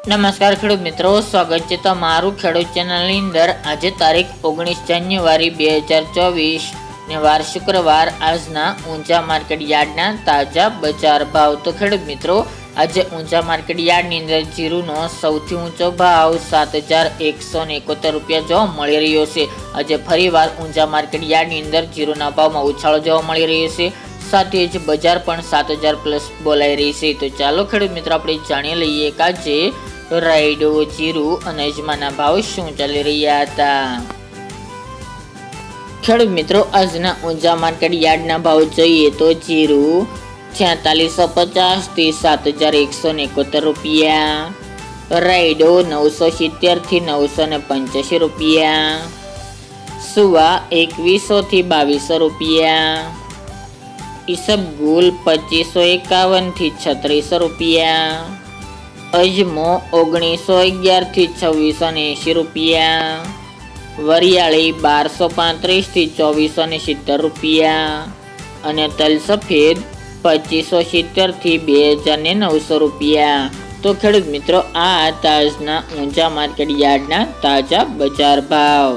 નમસ્કાર ખેડૂત મિત્રો, સ્વાગત છે તમારું ખેડૂત ચેનલની અંદર। આજે તારીખ 19 જાન્યુઆરી 2024 ને વાર શુક્રવાર। આજના ઊંચા માર્કેટ યાર્ડના તાજા બજાર ભાવ। તો ખેડૂત મિત્રો, આજે ઊંચા માર્કેટ યાર્ડની અંદર જીરુનો સૌથી ઊંચો ભાવ 7,171 રૂપિયા જોવા મળી રહ્યો છે। આજે ફરીવાર ઊંચા માર્કેટ યાર્ડની અંદર જીરુના ભાવમાં ઉછાળો જોવા મળી રહ્યો છે। સાથે જ બજાર પણ 7,000 પ્લસ બોલાઈ રહી છે। તો ચાલો ખેડૂત મિત્રો, આપણે જાણી લઈએ કે આજે રાયડો, જીરું અને અજમાના ભાવ શું ચાલી રહ્યા હતા। ખેડૂત મિત્રો, આજના ઊંચા માર્કેટ યાર્ડના ભાવ જોઈએ તો જીરું 4650 થી 7,171 રૂપિયા, રાયડો 970 થી 985 રૂપિયા, સુવા 2100 થી 2200 રૂપિયા, ઈસબગુલ 2551 થી 3600 રૂપિયા, અજમો 1911 થી 2680 રૂપિયા, વરિયાળી 1235 થી 2470 રૂપિયા અને તલ સફેદ 2570 થી 2900 રૂપિયા। તો ખેડૂત મિત્રો, આ તાજના ઊંચા માર્કેટ યાર્ડના તાજા બજાર ભાવ।